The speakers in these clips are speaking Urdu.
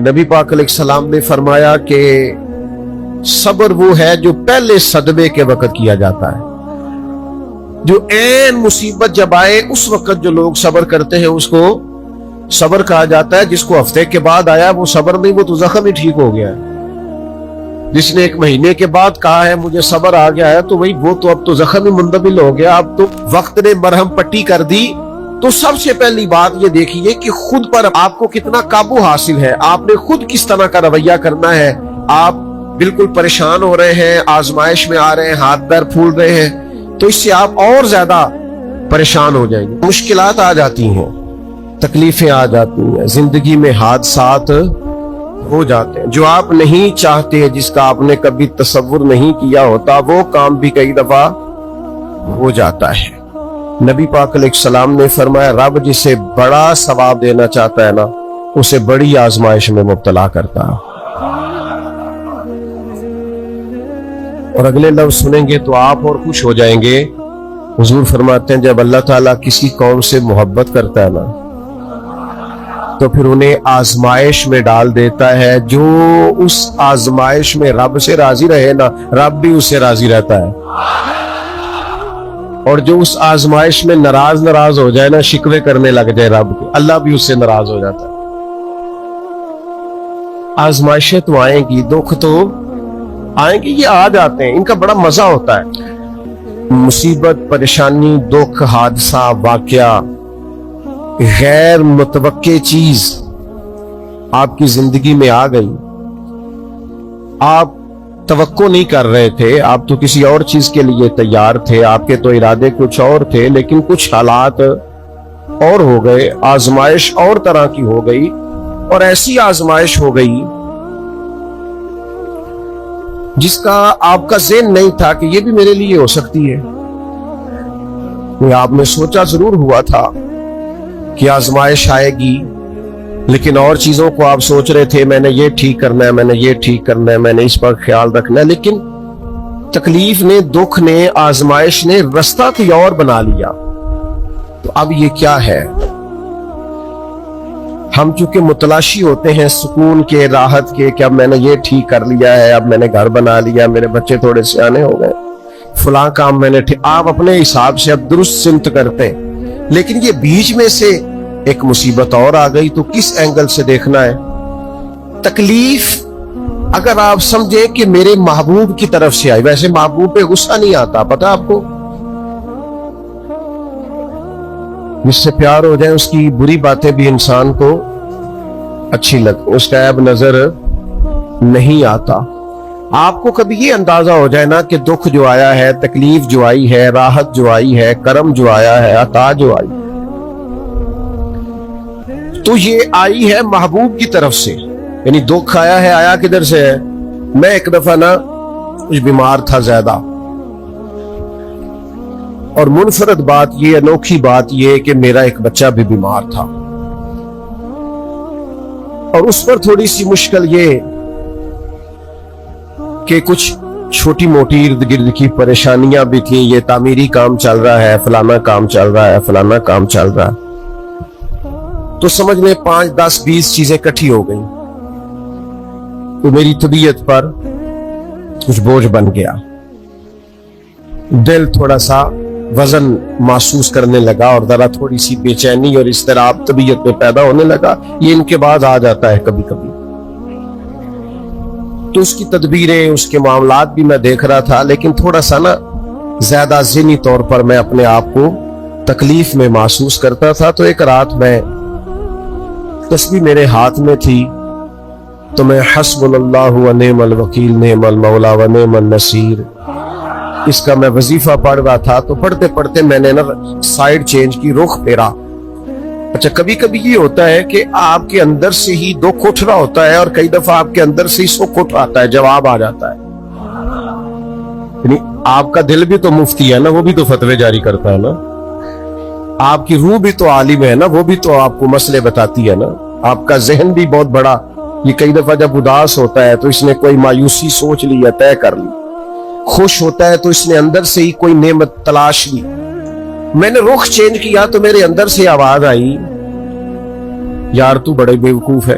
نبی پاک علیہ السلام نے فرمایا کہ صبر وہ ہے جو پہلے صدمے کے وقت کیا جاتا ہے، جو عین مصیبت جب آئے اس وقت جو لوگ صبر کرتے ہیں اس کو صبر کہا جاتا ہے۔ جس کو ہفتے کے بعد آیا وہ صبر نہیں، وہ تو زخم ہی ٹھیک ہو گیا ہے۔ جس نے 1 مہینے کے بعد کہا ہے مجھے صبر آ گیا ہے تو وہ تو اب تو زخم ہی مندمل ہو گیا، اب تو وقت نے مرہم پٹی کر دی۔ تو سب سے پہلی بات یہ دیکھیے کہ خود پر آپ کو کتنا قابو حاصل ہے، آپ نے خود کس طرح کا رویہ کرنا ہے۔ آپ بالکل پریشان ہو رہے ہیں، آزمائش میں آ رہے ہیں، ہاتھ پیر پھول رہے ہیں، تو اس سے آپ اور زیادہ پریشان ہو جائیں گے۔ مشکلات آ جاتی ہیں، تکلیفیں آ جاتی ہیں، زندگی میں حادثات ہو جاتے ہیں جو آپ نہیں چاہتے، جس کا آپ نے کبھی تصور نہیں کیا ہوتا، وہ کام بھی کئی دفعہ ہو جاتا ہے۔ نبی پاک علیہ السلام نے فرمایا رب جسے بڑا ثواب دینا چاہتا ہے نا، اسے بڑی آزمائش میں مبتلا کرتا ہے۔ اور اگلے لفظ سنیں گے تو آپ اور خوش ہو جائیں گے۔ حضور فرماتے ہیں جب اللہ تعالیٰ کسی قوم سے محبت کرتا ہے نا تو پھر انہیں آزمائش میں ڈال دیتا ہے، جو اس آزمائش میں رب سے راضی رہے نا، رب بھی اس سے راضی رہتا ہے، اور جو اس آزمائش میں ناراض ہو جائے نا، شکوے کرنے لگ جائے رب کے، اللہ بھی اس سے ناراض ہو جاتا ہے۔ آزمائشیں تو آئیں گی، دکھ تو آئیں گی، یہ آ جاتے ہیں، ان کا بڑا مزہ ہوتا ہے۔ مصیبت، پریشانی، دکھ، حادثہ، واقعہ، غیر متوقع چیز آپ کی زندگی میں آ گئی، آپ توقع نہیں کر رہے تھے، آپ تو کسی اور چیز کے لیے تیار تھے، آپ کے تو ارادے کچھ اور تھے، لیکن کچھ حالات اور ہو گئے، آزمائش اور طرح کی ہو گئی، اور ایسی آزمائش ہو گئی جس کا آپ کا ذہن نہیں تھا کہ یہ بھی میرے لیے ہو سکتی ہے۔ یہ آپ نے سوچا ضرور ہوا تھا کہ آزمائش آئے گی، لیکن اور چیزوں کو آپ سوچ رہے تھے، میں نے یہ ٹھیک کرنا ہے، میں نے یہ ٹھیک کرنا ہے، میں نے اس پر خیال رکھنا ہے، لیکن تکلیف نے، دکھ نے، آزمائش نے رستہ کوئی اور بنا لیا۔ تو اب یہ کیا ہے؟ ہم چونکہ متلاشی ہوتے ہیں سکون کے، راحت کے، کہ اب میں نے یہ ٹھیک کر لیا ہے، اب میں نے گھر بنا لیا، میرے بچے تھوڑے سیانے ہو گئے، فلاں کام میں نے آپ اپنے حساب سے اب درست سمت کرتے ہیں، لیکن یہ بیچ میں سے ایک مصیبت اور آ گئی تو کس اینگل سے دیکھنا ہے؟ تکلیف اگر آپ سمجھے کہ میرے محبوب کی طرف سے آئی، ویسے محبوب پہ غصہ نہیں آتا، پتہ آپ کو؟ جس سے پیار ہو جائے اس کی بری باتیں بھی انسان کو اچھی اس کا عیب نظر نہیں آتا۔ آپ کو کبھی یہ اندازہ ہو جائے نا کہ دکھ جو آیا ہے، تکلیف جو آئی ہے، راحت جو آئی ہے، کرم جو آیا ہے، عطا جو آئی، تو یہ آئی ہے محبوب کی طرف سے۔ یعنی دکھ آیا ہے، آیا کدھر سے ہے؟ میں ایک دفعہ نا کچھ بیمار تھا زیادہ، اور منفرد بات یہ، انوکھی بات یہ کہ میرا ایک بچہ بھی بیمار تھا، اور اس پر تھوڑی سی مشکل یہ کہ کچھ چھوٹی موٹی ارد گرد کی پریشانیاں بھی تھیں، یہ تعمیری کام چل رہا ہے، فلانا کام چل رہا ہے، فلانا کام چل رہا ہے، تو سمجھ میں 5 10 20 چیزیں کٹھی ہو گئیں، تو میری طبیعت پر کچھ بوجھ بن گیا، دل تھوڑا سا وزن محسوس کرنے لگا، اور ذرا تھوڑی سی بے چینی اور اضطراب طبیعت میں پیدا ہونے لگا۔ یہ ان کے بعد آ جاتا ہے کبھی کبھی، تو اس کی تدبیریں، اس کے معاملات بھی میں دیکھ رہا تھا، لیکن تھوڑا سا نا زیادہ ذہنی طور پر میں اپنے آپ کو تکلیف میں محسوس کرتا تھا۔ تو ایک رات میں تسبیح میرے ہاتھ میں تھی، تو میں حسبنا اللہ و نعم الوکیل، نعم المولا و نعم النصیر، اس کا میں وظیفہ پڑھ رہا تھا۔ تو پڑھتے پڑھتے میں نے نا سائیڈ چینج کی، رخ پھیرا۔ اچھا، کبھی کبھی یہ ہوتا ہے کہ آپ کے اندر سے ہی دکھ اٹھ رہا ہوتا ہے، اور کئی دفعہ آپ کے اندر سے ہی سکھ اٹھ آتا ہے، جواب آ جاتا ہے۔ یعنی آپ کا دل بھی تو مفتی ہے نا، وہ بھی تو فتوے جاری کرتا ہے نا، آپ کی روح بھی تو عالم ہے نا، وہ بھی تو آپ کو مسئلے بتاتی ہے نا، آپ کا ذہن بھی بہت بڑا، یہ کئی دفعہ جب اداس ہوتا ہے تو اس نے کوئی مایوسی سوچ لی یا طے کر لی، خوش ہوتا ہے تو اس نے اندر سے ہی کوئی نعمت تلاش لی۔ میں نے رخ چینج کیا تو میرے اندر سے آواز آئی، یار تو بڑے بیوقوف ہے،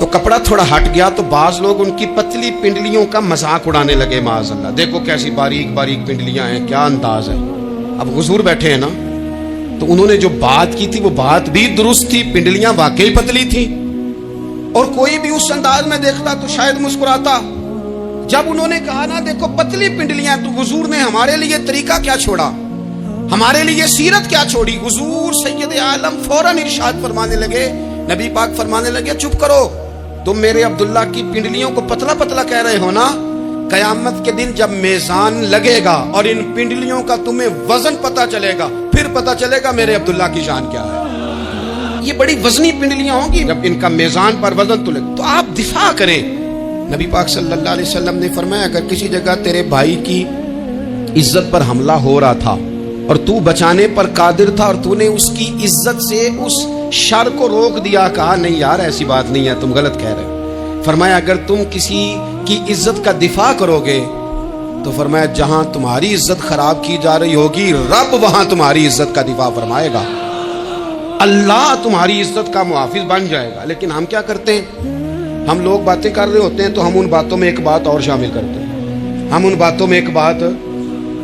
تو کپڑا تھوڑا ہٹ گیا تو بعض لوگ ان کی پتلی پنڈلیوں کا مذاق اڑانے لگے، معاذ اللہ، دیکھو کیسی باریک باریک پنڈلیاں ہیں، کیا انداز ہے۔ اب حضور بیٹھے ہیں نا، تو انہوں نے جو بات کی تھی وہ بات بھی درست تھی، پنڈلیاں واقعی پتلی تھی، اور کوئی بھی اس انداز میں دیکھتا تو شاید مسکراتا۔ جب انہوں نے کہا نا دیکھو پتلی پنڈلیاں، تو حضور نے ہمارے لیے طریقہ کیا چھوڑا، ہمارے لیے سیرت کیا چھوڑی۔ حضور سید عالم فوراً ارشاد فرمانے لگے، نبی پاک فرمانے لگے چپ کرو، تم میرے عبداللہ کی پنڈلیوں کو پتلا پتلا کہہ رہے ہو نا، قیامت کے دن جب میزان لگے گا اور ان پنڈلیوں کا تمہیں وزن پتا چلے گا، پھر پتا چلے گا میرے عبداللہ کی شان کیا ہے۔ یہ بڑی وزنی پنڈلیاں ہوں گی، جب ان کا میزان پر وزن تلے تو آپ دفاع کریں۔ نبی پاک صلی اللہ علیہ وسلم نے فرمایا اگر کسی جگہ تیرے بھائی کی عزت پر حملہ ہو رہا تھا اور تو بچانے پر قادر تھا اور تو نے اس کی عزت سے اس شر کو روک دیا، کہا نہیں یار ایسی بات نہیں ہے، تم غلط کہہ رہے۔ فرمایا اگر تم کسی کی عزت کا دفاع کرو گے تو فرمایا جہاں تمہاری عزت خراب کی جا رہی ہوگی رب وہاں تمہاری عزت کا دفاع فرمائے گا، اللہ تمہاری عزت کا محافظ بن جائے گا۔ لیکن ہم کیا کرتے ہیں، ہم لوگ باتیں کر رہے ہوتے ہیں تو ہم ان باتوں میں ایک بات اور شامل کرتے ہیں، ہم ان باتوں میں ایک بات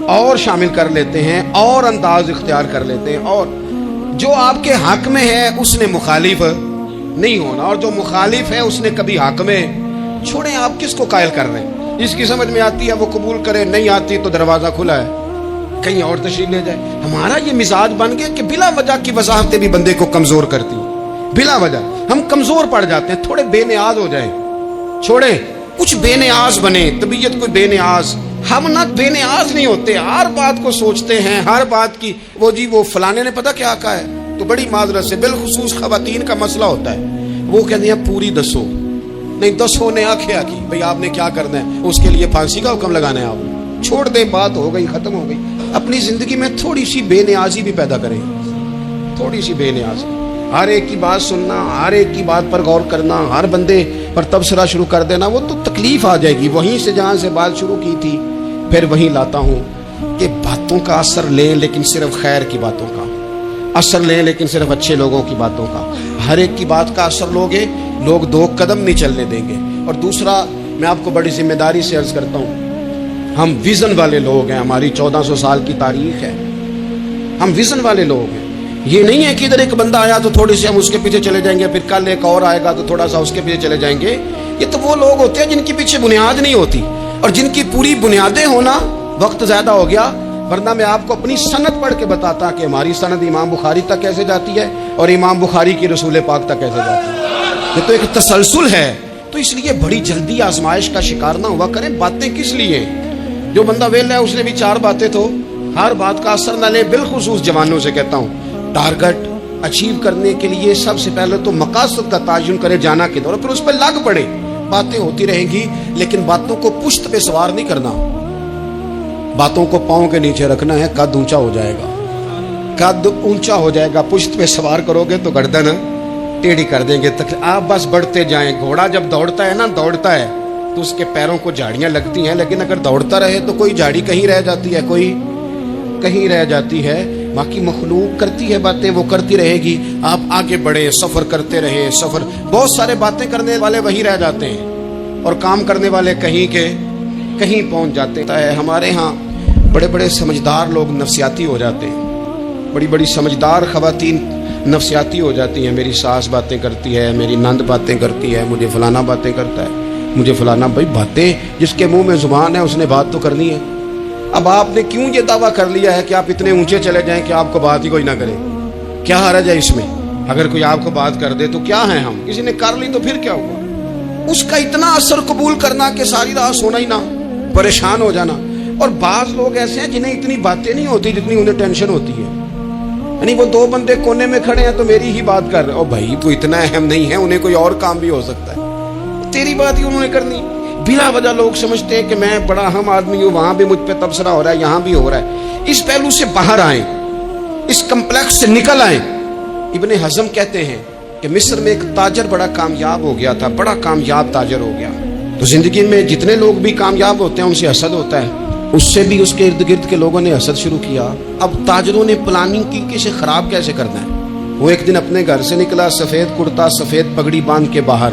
اور شامل کر لیتے ہیں اور انداز اختیار کر لیتے ہیں، اور جو آپ کے حق میں ہے اس نے مخالف نہیں ہونا، اور جو مخالف ہے اس نے کبھی حق میں چھوڑیں۔ آپ کس کو قائل کر رہے ہیں، جس کی سمجھ میں آتی ہے وہ قبول کرے، نہیں آتی تو دروازہ کھلا ہے، کہیں اور تشریف لے جائے۔ ہمارا یہ مزاج بن گیا کہ بلا وجہ کی وضاحتیں بھی بندے کو کمزور کرتی ہیں، بلا وجہ ہم کمزور پڑ جاتے ہیں، تھوڑے بے نیاز ہو جائیں، چھوڑیں کچھ بے نیاز بنے، طبیعت کوئی بے نیاز، ہم نہ بے نیاز نہیں ہوتے، ہر بات کو سوچتے ہیں، ہر بات کی وہ جی وہ فلانے نے پتا کیا کہا ہے، تو بڑی معذرت سے بالخصوص خواتین کا مسئلہ ہوتا ہے، وہ کہتے ہیں پوری دسو، نہیں دسو نے آخیا کی بھئی آپ نے کیا کرنا ہے، اس کے لیے پھانسی کا حکم لگانا ہے، آپ چھوڑ دیں، بات ہو گئی ختم ہو گئی۔ اپنی زندگی میں تھوڑی سی بے نیازی بھی پیدا کریں، تھوڑی سی بے نیازی، ہر ایک کی بات سننا، ہر ایک کی بات پر غور کرنا، ہر بندے پر تبصرہ شروع کر دینا، وہ تو تکلیف آ جائے گی۔ وہیں سے جہاں سے بات شروع کی تھی پھر وہیں لاتا ہوں کہ باتوں کا اثر لیں لیکن صرف خیر کی باتوں کا اثر لیں، لیکن صرف اچھے لوگوں کی باتوں کا۔ ہر ایک کی بات کا اثر لوگے، لوگ دو قدم نہیں چلنے دیں گے۔ اور دوسرا میں آپ کو بڑی ذمہ داری سے عرض کرتا ہوں، ہم ویژن والے لوگ ہیں، ہماری 1400 سال کی تاریخ ہے، ہم ویژن والے لوگ ہیں۔ یہ نہیں ہے کہ ادھر ایک بندہ آیا تو تھوڑی سی ہم اس کے پیچھے چلے جائیں گے، پھر کل ایک اور آئے گا تو تھوڑا سا اس کے پیچھے چلے جائیں گے۔ یہ تو وہ لوگ ہوتے ہیں جن کے پیچھے بنیاد نہیں ہوتی، اور جن کی پوری بنیادیں ہونا وقت زیادہ ہو گیا، ورنہ میں آپ کو اپنی سند پڑھ کے بتاتا کہ ہماری سند امام بخاری تک کیسے جاتی ہے اور امام بخاری کی رسول پاک تک کیسے جاتی ہے۔ یہ تو ایک تسلسل ہے، تو اس لیے بڑی جلدی آزمائش کا شکار نہ ہوا کریں۔ باتیں کس لیے، جو بندہ ویلا ہے اس نے بھی 4 باتیں تو ہر بات کا اثر نہ لے۔ بالخصوص جوانوں سے کہتا ہوں، ٹارگٹ اچیو کرنے کے لیے سب سے پہلے تو مقاصد کا تعین کرے، جانا کدھر، پھر اس پہ لگ پڑے۔ باتیں ہوتی رہیں گی لیکن باتوں کو پشت پہ سوار نہیں کرنا، باتوں کو پاؤں کے نیچے رکھنا ہے، قد اونچا ہو جائے گا، قد اونچا ہو جائے گا۔ پشت پہ سوار کرو گے تو گردن ٹیڑھی کر دیں گے، آپ بس بڑھتے جائیں۔ گھوڑا جب دوڑتا ہے نا، دوڑتا ہے تو اس کے پیروں کو جھاڑیاں لگتی ہیں، لیکن اگر دوڑتا رہے تو کوئی جھاڑی کہیں رہ جاتی ہے، کوئی کہیں رہ جاتی ہے۔ باقی مخلوق کرتی ہے باتیں، وہ کرتی رہے گی، آپ آگے بڑھے، سفر کرتے رہے۔ سفر بہت سارے باتیں کرنے والے وہیں رہ جاتے ہیں اور کام کرنے والے کہیں کے کہیں پہنچ جاتے ہیں۔ ہمارے ہاں بڑے بڑے سمجھدار لوگ نفسیاتی ہو جاتے ہیں، بڑی بڑی سمجھدار خواتین نفسیاتی ہو جاتی ہیں۔ میری ساس باتیں کرتی ہے، میری نند باتیں کرتی ہے، مجھے فلانا باتیں کرتا ہے، مجھے فلانا۔ بھائی باتیں، جس کے منہ میں زبان ہے اس نے بات تو کرنی ہے۔ اب آپ نے کیوں یہ دعویٰ کر لیا ہے کہ آپ اتنے اونچے چلے جائیں کہ آپ کو بات ہی کوئی نہ کرے؟ کیا حرج ہے اس میں؟ اگر کوئی آپ کو بات کر دے تو کیا ہے، ہم کسی نے کر لی تو پھر کیا ہوا؟ اس کا اتنا اثر قبول کرنا کہ ساری رات سونا ہی نہ، پریشان ہو جانا۔ اور بعض لوگ ایسے ہیں جنہیں اتنی باتیں نہیں ہوتی جتنی انہیں ٹینشن ہوتی ہے، یعنی وہ 2 بندے کونے میں کھڑے ہیں تو میری ہی بات کر رہے، او بھائی تو اتنا اہم نہیں ہے، انہیں کوئی اور کام بھی ہو سکتا ہے، تیری بات ہی انہوں نے کرنی۔ بلا وجہ لوگ سمجھتے ہیں کہ میں بڑا اہم آدمی ہوں، وہاں بھی مجھ پہ تبصرہ ہو رہا ہے، یہاں بھی ہو رہا ہے۔ اس پہلو سے باہر آئیں، اس کمپلیکس سے نکل آئیں۔ ابن حزم کہتے ہیں کہ مصر میں ایک تاجر بڑا کامیاب ہو گیا تھا، بڑا کامیاب تاجر ہو گیا۔ تو زندگی میں جتنے لوگ بھی کامیاب ہوتے ہیں ان سے حسد ہوتا ہے، اس سے بھی اس کے ارد گرد کے لوگوں نے حسد شروع کیا۔ اب تاجروں نے پلاننگ کی کہ اسے خراب کیسے کرنا ہے۔ وہ ایک دن اپنے گھر سے نکلا، سفید کرتا سفید پگڑی باندھ کے باہر،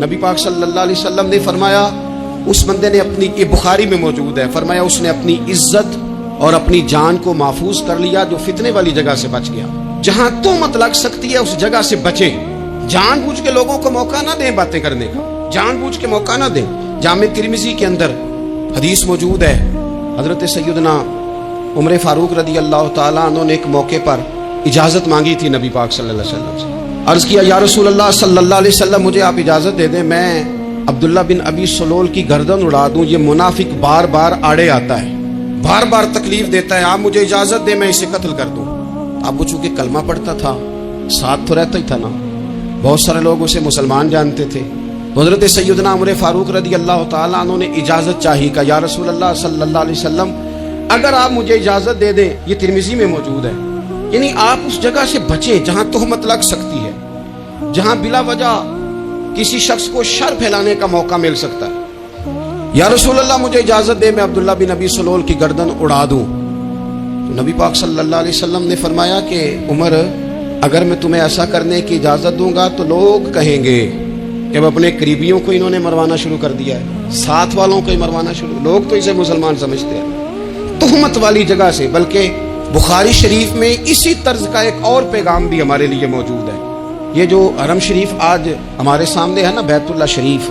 نبی پاک صلی اللہ علیہ وسلم نے فرمایا اس بندے نے اپنی، یہ بخاری میں موجود ہے، فرمایا اس نے اپنی عزت اور اپنی جان کو محفوظ کر لیا جو فتنے والی جگہ سے بچ گیا۔ جہاں تہمت لگ سکتی ہے اس جگہ سے بچیں، جان بوجھ کے لوگوں کو موقع نہ دیں باتیں کرنے کا، جان بوجھ کے موقع نہ دیں۔ جامع ترمذی کے اندر حدیث موجود ہے، حضرت سیدنا عمر فاروق رضی اللہ تعالیٰ عنہ نے ایک موقع پر اجازت مانگی تھی نبی پاک صلی اللہ علیہ وسلم سے، عرض کیا یا رسول اللہ صلی اللہ علیہ وسلم مجھے آپ اجازت دے دیں، میں عبداللہ بن ابی سلول کی گردن اڑا دوں، یہ منافق بار بار آڑے آتا ہے، بار بار تکلیف دیتا ہے، آپ مجھے اجازت دیں میں اسے قتل کر دوں۔ اب وہ چونکہ کلمہ پڑھتا تھا، ساتھ تو رہتا ہی تھا نا، بہت سارے لوگ اسے مسلمان جانتے تھے، تو حضرت سیدنا عمر فاروق رضی اللہ تعالیٰ عنہ نے اجازت چاہی، کہ یا رسول اللہ صلی اللہ علیہ وسلم اگر آپ مجھے اجازت دے دیں، یہ ترمذی میں موجود ہے، یعنی آپ اس جگہ سے بچیں جہاں تہمت لگ سکتی ہے، جہاں بلا وجہ کسی شخص کو شر پھیلانے کا موقع مل سکتا ہے۔ یا رسول اللہ مجھے اجازت دے میں عبداللہ بن ابی سلول کی گردن اڑا دوں، تو نبی پاک صلی اللہ علیہ وسلم نے فرمایا کہ عمر اگر میں تمہیں ایسا کرنے کی اجازت دوں گا تو لوگ کہیں گے کہ اب اپنے قریبیوں کو انہوں نے مروانا شروع کر دیا ہے، ساتھ والوں کو ہی مروانا شروع، لوگ تو اسے مسلمان سمجھتے ہیں۔ تہمت والی جگہ سے، بلکہ بخاری شریف میں اسی طرز کا ایک اور پیغام بھی ہمارے لیے موجود ہے۔ یہ جو حرم شریف آج ہمارے سامنے ہے نا، بیت اللہ شریف،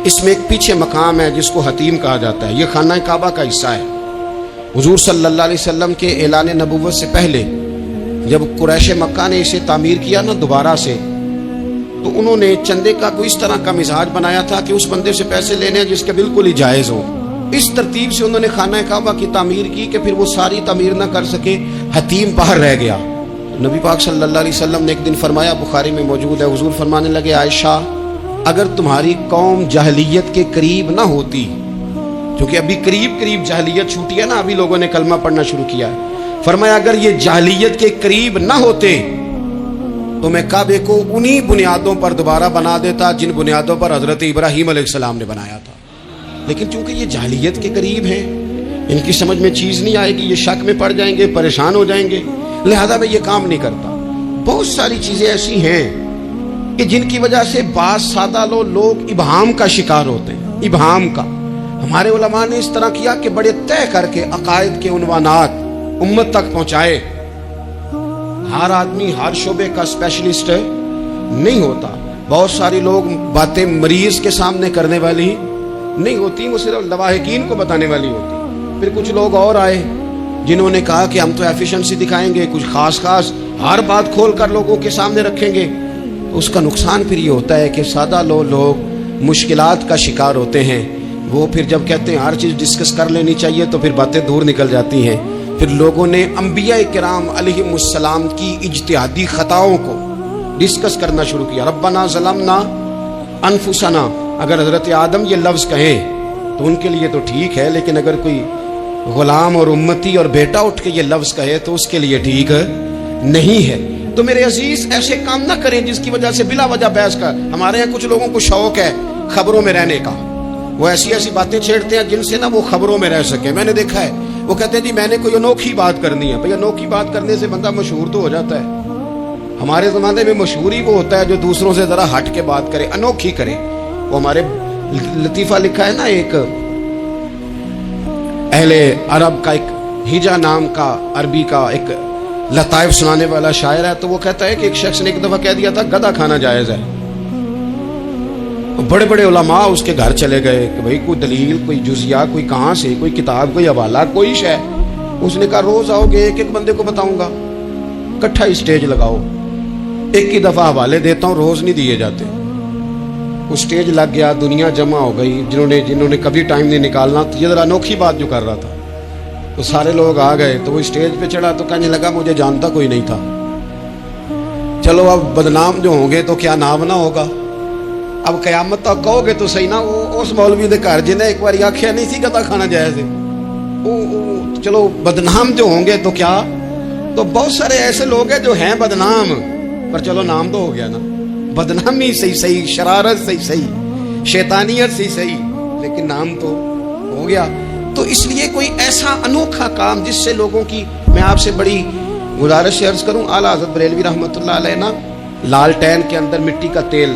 اس میں ایک پیچھے مقام ہے جس کو حتیم کہا جاتا ہے، یہ خانہ کعبہ کا حصہ ہے۔ حضور صلی اللہ علیہ وسلم کے اعلان نبوت سے پہلے جب قریش مکہ نے اسے تعمیر کیا نا دوبارہ سے، تو انہوں نے چندے کا کوئی اس طرح کا مزاج بنایا تھا کہ اس بندے سے پیسے لینے جس کے بالکل ہی جائز ہو، اس ترتیب سے انہوں نے خانہ کعبہ کی تعمیر کی کہ پھر وہ ساری تعمیر نہ کر سکے، حتیم باہر رہ گیا۔ نبی پاک صلی اللہ علیہ وسلم نے ایک دن فرمایا، بخاری میں موجود ہے، حضور فرمانے لگے عائشہ اگر تمہاری قوم جاہلیت کے قریب نہ ہوتی، کیونکہ ابھی قریب قریب جاہلیت چھوٹی ہے نا، ابھی لوگوں نے کلمہ پڑھنا شروع کیا ہے، فرمایا اگر یہ جاہلیت کے قریب نہ ہوتے تو میں کعبے کو انہی بنیادوں پر دوبارہ بنا دیتا جن بنیادوں پر حضرت ابراہیم علیہ السلام نے بنایا تھا، لیکن چونکہ یہ جاہلیت کے قریب ہیں، ان کی سمجھ میں چیز نہیں آئے گی، یہ شک میں پڑ جائیں گے، پریشان ہو جائیں گے، لہذا میں یہ کام نہیں کرتا۔ بہت ساری چیزیں ایسی ہیں کہ جن کی وجہ سے بعض سادہ لوگ ابہام کا شکار ہوتے ہیں، ابہام کا۔ ہمارے علماء نے اس طرح کیا کہ بڑے طے کر کے عقائد کے عنوانات امت تک پہنچائے۔ ہر آدمی ہر شعبے کا اسپیشلسٹ نہیں ہوتا، بہت ساری لوگ باتیں مریض کے سامنے کرنے والی نہیں ہوتی، وہ صرف لواحقین کو بتانے والی ہوتی۔ پھر کچھ لوگ اور آئے جنہوں نے کہا کہ ہم تو ایفیشنسی دکھائیں گے، کچھ خاص ہر بات کھول کر لوگوں کے سامنے رکھیں گے، تو اس کا نقصان پھر یہ ہوتا ہے کہ سادہ لوگ مشکلات کا شکار ہوتے ہیں۔ وہ پھر جب کہتے ہیں ہر چیز ڈسکس کر لینی چاہیے تو پھر باتیں دور نکل جاتی ہیں۔ پھر لوگوں نے انبیاء کرام علیہم السلام کی اجتہادی خطاؤں کو ڈسکس کرنا شروع کیا۔ ربنا ظلمنا انفسنا، اگر حضرت آدم یہ لفظ کہیں تو ان کے لیے تو ٹھیک ہے، لیکن اگر کوئی غلام اور امتی اور بیٹا اٹھ کے یہ لفظ کہے تو اس کے لیے ٹھیک نہیں ہے۔ تو میرے عزیز ایسے کام نہ کریں جس کی وجہ سے بلا وجہ بحث کا۔ ہمارے یہاں کچھ لوگوں کو شوق ہے خبروں میں رہنے کا، وہ ایسی ایسی باتیں چھیڑتے ہیں جن سے نا وہ خبروں میں رہ سکے۔ میں نے دیکھا ہے وہ کہتے ہیں جی میں نے کوئی انوکھی بات کرنی ہے۔ بھئی انوکھی بات کرنے سے بندہ مشہور تو ہو جاتا ہے۔ ہمارے زمانے میں مشہوری وہ ہوتا ہے جو دوسروں سے ذرا ہٹ کے بات کرے، انوکھی کرے۔ وہ ہمارے لطیفہ لکھا ہے نا، ایک اہل عرب کا ایک ہجا نام کا عربی کا ایک لطائف سنانے والا شاعر ہے، تو وہ کہتا ہے کہ ایک شخص نے ایک دفعہ کہہ دیا تھا گدھا کھانا جائز ہے۔ بڑے بڑے علماء اس کے گھر چلے گئے کہ بھئی کوئی دلیل، کوئی جزیہ، کوئی کہاں سے، کوئی کتاب، کوئی حوالہ، کوئی شے۔ اس نے کہا روز آؤ گے ایک ایک بندے کو بتاؤں گا، کٹھا اسٹیج لگاؤ، ایک ہی دفعہ حوالے دیتا ہوں، روز نہیں دیے جاتے۔ وہ اسٹیج لگ گیا، دنیا جمع ہو گئی، جنہوں نے کبھی ٹائم نہیں نکالنا، تو یہ ذرا انوکھی بات جو کر رہا تھا، تو سارے لوگ آ گئے۔ تو وہ اسٹیج پہ چڑھا تو کہنے لگا مجھے جانتا کوئی نہیں تھا، چلو اب بدنام جو ہوں گے تو کیا نام نہ ہوگا، اب قیامت تک کہو گے تو صحیح نا۔ اس مولوی دے گھر جنہیں ایک بار آخیا نہیں سی گدھا کھانا جائز ہے، چلو بدنام جو ہوں گے تو کیا۔ تو بہت سارے ایسے لوگ ہیں جو ہیں بدنام، پر چلو نام تو ہو گیا نا، بدنامی صحیح، شرارت صحیح، شیطانیت صحیح، لیکن نام تو ہو گیا۔ تو اس لیے کوئی ایسا انوکھا کام جس سے لوگوں کی، میں آپ سے بڑی گزارش عرض کروں، اعلیٰ حضرت بریلوی رحمۃ اللہ علیہ نا لالٹین کے اندر مٹی کا تیل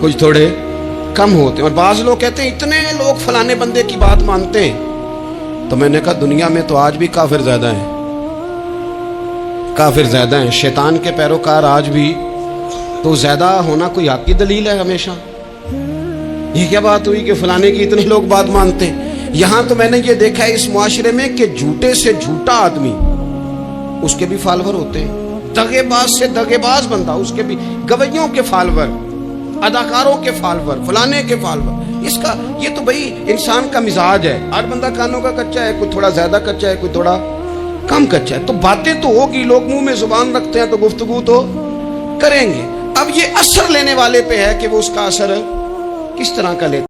کچھ تھوڑے کم ہوتے ہیں. اور بعض لوگ کہتے ہیں اتنے لوگ فلانے بندے کی بات مانتے ہیں. تو میں نے کہا دنیا میں تو آج بھی کافر زیادہ ہیں, کافر زیادہ ہیں, شیطان کے پیروکار آج بھی. تو زیادہ ہونا کوئی حق کی دلیل ہے ہمیشہ؟ یہ کیا بات ہوئی کہ فلانے کی اتنے لوگ بات مانتے ہیں؟ یہاں تو میں نے یہ دیکھا ہے اس معاشرے میں کہ جھوٹے سے جھوٹا آدمی, اس کے بھی فالوور ہوتے ہیں. دغے باز سے دغے باز بندہ, اس کے بھی گویوں کے فالوور, اداکاروں کے فالوور, فلانے کے فالوور. اس کا یہ تو بھائی انسان کا مزاج ہے. ہر بندہ کانوں کا کچا ہے, کوئی تھوڑا زیادہ کچا ہے, کوئی تھوڑا کم کچا ہے. تو باتیں تو ہوگی, لوگ منہ میں زبان رکھتے ہیں تو گفتگو تو کریں گے. اب یہ اثر لینے والے پہ ہے کہ وہ اس کا اثر کس طرح کا لیتا